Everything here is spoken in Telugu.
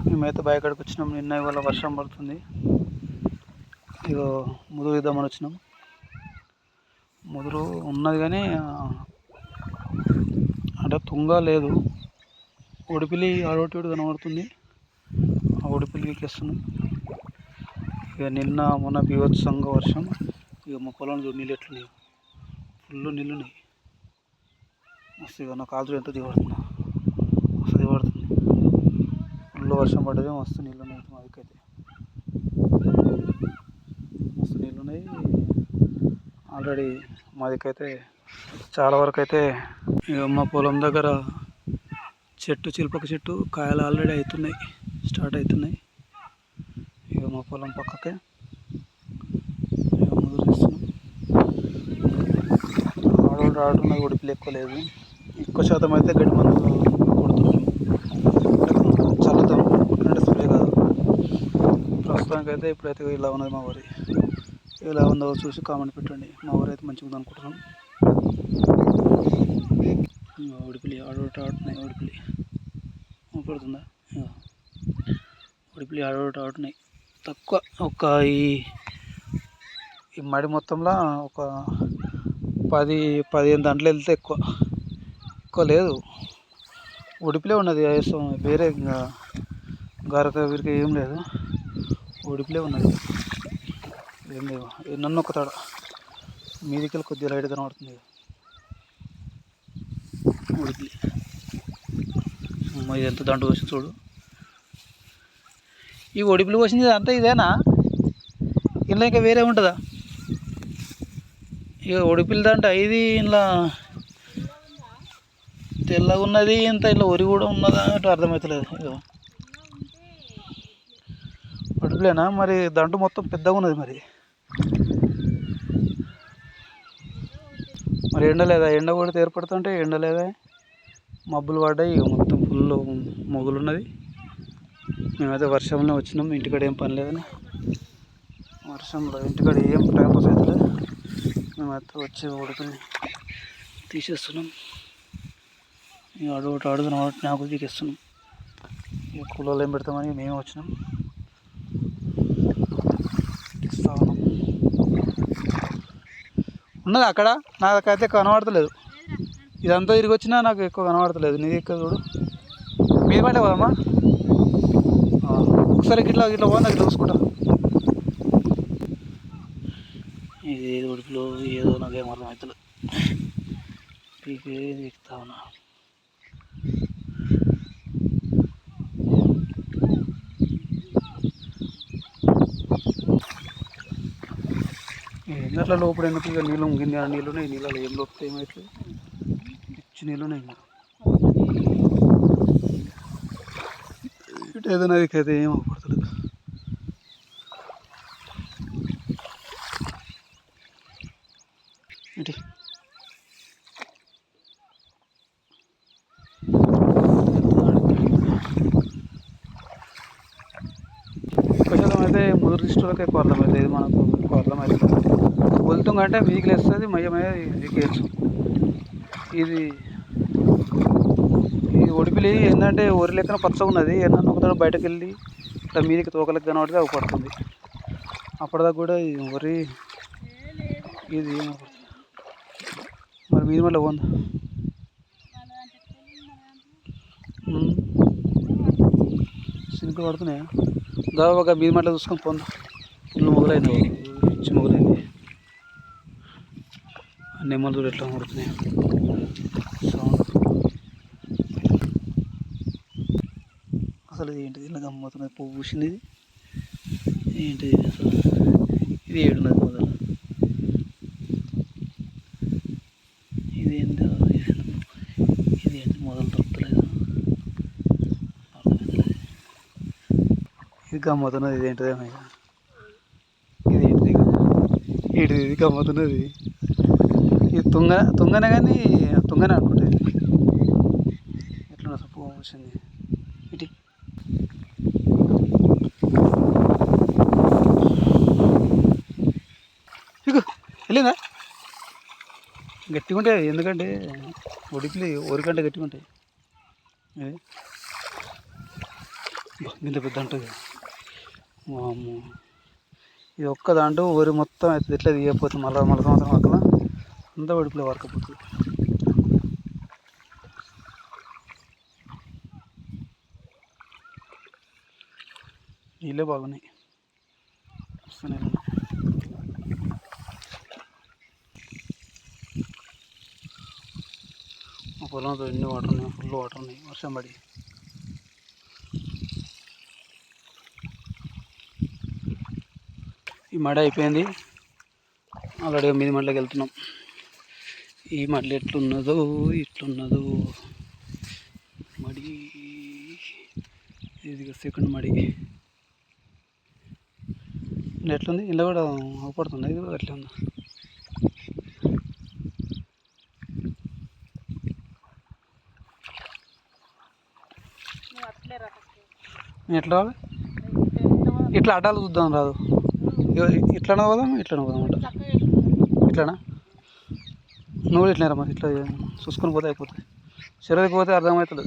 మేమైతే బావి కాడికి వచ్చినాం. నిన్న ఇవాళ వర్షం పడుతుంది. ఇగో ముదురు ఇద్దామని వచ్చినాం. ముదురు ఉన్నది కానీ అంటే తుంగ లేదు. ఒడిపిలి ఆడోటి కనబడుతుంది. ఆ ఒడిపిలి వీకేస్తున్నాం. ఇక నిన్న మొన్న బీభత్సంగా వర్షం. ఇక మా పొలం చూడు నీళ్ళు ఎట్లున్నాయి, ఫుల్ నీళ్ళు ఉన్నాయి. మస్తు ఇక నా కాలు ఎంత దిగబడుతున్నా, మస్తు దిగబడుతుంది. ఫుల్ వర్షం పడ్డది, మస్తు నీళ్ళు ఉన్నాయి. మా దిక్కైతే మస్తు నీళ్ళు ఉన్నాయి. ఆల్రెడీ మా దిక్కైతే చాలా వరకు అయితే ఇక మా పొలం దగ్గర చిలుపక చెట్టు కాయలు ఆల్రెడీ అవుతున్నాయి, స్టార్ట్ అవుతున్నాయి. ఇక మా పొలం పక్కకే ఇక ముదురు తీస్తున్నాం. ఆడున్నది ఉడిపిలు ఎక్కువ లేదు. ఎక్కువ శాతం అయితే గడ్డి మందులు కొడుతున్నాం, చల్లుతాం, అంటే స్ప్రే కాదు. ప్రస్తుతానికి అయితే ఇప్పుడైతే ఇలా ఉన్నది మా ఊరి. ఇలా ఉందో చూసి కామెంట్ పెట్టండి. మా ఊరు అయితే మంచిగా ఉంది అనుకుంటున్నాం. ఉడిపిలి ఆడుతున్నాయి. ఉడిపిలి పడుతుందా? ఉడిపిలి ఆడుతున్నాయి. తక్కువ ఒక ఈ మడి మొత్తంలో ఒక 10-15 దాంట్లో వెళ్తే ఎక్కువ లేదు. ఉడిపిలే ఉన్నది. వేరే ఇంకా గరక వీరికి ఏం లేదు. ఉడిపిలే ఉన్నది, ఏం లేవు. నన్ను ఒక తాడ మీదికి కొద్దిగా లైట్ కనబడుతుంది. ఉడిపిలి ఇది ఎంత దండు వచ్చి చూడు. ఈ ఒడిపిలి వచ్చింది అంతా ఇదేనా? ఇలా ఇంకా వేరే ఉంటుందా? ఇక ఒడిపిలి దంట ఇది. ఇలా తెల్లగా ఉన్నది, ఇంత ఇలా ఒరి కూడా ఉన్నదా అంటే అర్థమవుతలేదు. ఇక ఒడిపిలేనా మరి? దంటు మొత్తం పెద్దగా ఉన్నది. మరి ఎండ లేదా? ఎండ కూడా ఏర్పడుతుంటే ఎండ లేదా? మబ్బులు పడ్డాయి. ఇక మొత్తం ఫుల్ మొగులు ఉన్నది. మేమైతే వర్షంలో వచ్చినాం. ఇంటికాడ ఏం పని లేదని వర్షంలో ఇంటికాడ ఏం టైం పాస్ అవుతుంది. మేమైతే వచ్చి ఉడిపిని తీసేస్తున్నాం. ఇక అడుగుతున్న వాటి నాకు తీసేస్తున్నాం. ఇక కూలలో ఏం పెడతామని మేము వచ్చినాం, తీస్తా ఉన్నాం. ఉన్నది అక్కడ, నాకైతే కనబడతలేదు. ఇదంతా తిరిగి వచ్చినా నాకు ఎక్కువ కనబడతలేదు. నీది ఎక్కువ చూడు. మీది మాట కదమ్మా. ఒకసారి ఇట్లా పోందా, ఇట్లా చూసుకుంటా. ఇది ఉడుపులో ఏదో నాకేం అర్థం అవుతలేదు. పీకే ఎక్కుతా ఉన్నా. ఏంటట్లా లోపల ఎందుకు? ఇక నీళ్ళు ఉంగింది. ఆ నీళ్ళు ఉన్నాయి. నీళ్ళలో ఏం లోపితే ఏమవుతుంది? పిచ్చి నీళ్ళు ఉన్నాయి. ఇటు ఏదైనా అయితే ఏం అవ్వబడతలేదు. ఇటు ఎక్కువ అయితే ముదురు దృష్టిలోకి ఎక్కువ అర్థమవుతుంది. ఇది మనకు ఎక్కువ అర్థమవుతుంది. గొలుతుంగ అంటే వీకిలు వేస్తుంది, మయ్యమయ్య వీకేయచ్చు. ఇది ఈ ఒడిపిలి ఏంటంటే ఒరి లెక్కన పచ్చగా ఉన్నది. ఏమన్నా ఒకసారి బయటకు వెళ్ళి ఇట్లా మీదికి తోకలకు కనబడితే అవి పడుతుంది. అప్పటిదాకా కూడా ఒరి ఇది మరి మీది మళ్ళీ పోందా? సినుకులు పడుతున్నాయా? దాదాపుగా మీది మట్ల చూసుకొని పోందా. ఇల్లు మొదలైంది, పిచ్చి మొదలైంది. నెమ్మలు చూడు ఎట్లా పడుతున్నాయి. సౌండ్ అసలు ఇది ఏంటిది? ఇలా గమ్మవుతున్నది. పువ్వు పూసింది. ఇది ఏంటిది అసలు? ఇది ఏడున్నది మొదలు? ఇదేంటి? ఇదేంటి మొదలు దొరుకుతలేదు, అర్థమవుతలేదు. ఇది గమ్మవుతున్నది. ఇదేంటిదేమో ఇదేంటిది? ఇది గమ్మవుతున్నది. ఇది తుంగనే కానీ తుంగనే అనుకుంటే ఎట్లా అసలు పువ్వు పూసింది. ఇటు ఇగో వెళ్ళిందా? గట్టిగా ఉంటాయి. ఎందుకంటే ఉడికిలి ఊరికంటే గట్టిగా ఉంటాయి. ఇంత పెద్ద ఉంటుంది. వామ్మో, ఇది ఒక్క దాంట్లో వరి మొత్తం అవుతుంది. ఎట్లా తీయకపోతే మళ్ళీ సంవత్సరం అక్కడ అంతా ఒడిపిలో వరకపోతుంది. నీళ్ళే బాగున్నాయి. మా పొలంలో ఎన్ని వాటర్ ఉన్నాయి, ఫుల్ వాటర్ ఉన్నాయి వర్షం పడి. ఈ మడి అయిపోయింది ఆల్రెడీ. 8 మడిలోకి వెళ్తున్నాం. ఈ మడి ఎట్లున్నదో ఇట్లున్నదో మడి. ఇది సెకండ్ మడి. ఎట్లుంది ఇలా కూడా అవపడుతుంది. ఇది కూడా ఎట్లా ఉందా? ఎట్లా ఇట్లా అడ్డాలు చూద్దాం రాదు. ఇట్లనే పోదాం, ఇట్లనే పోదాం అంట. ఇట్లానా? నువ్వు కూడా ఇట్లా మరి ఇట్లా చూసుకొని పోతే అయిపోతుంది. చెరువుకి పోతే అర్థమవుతుంది.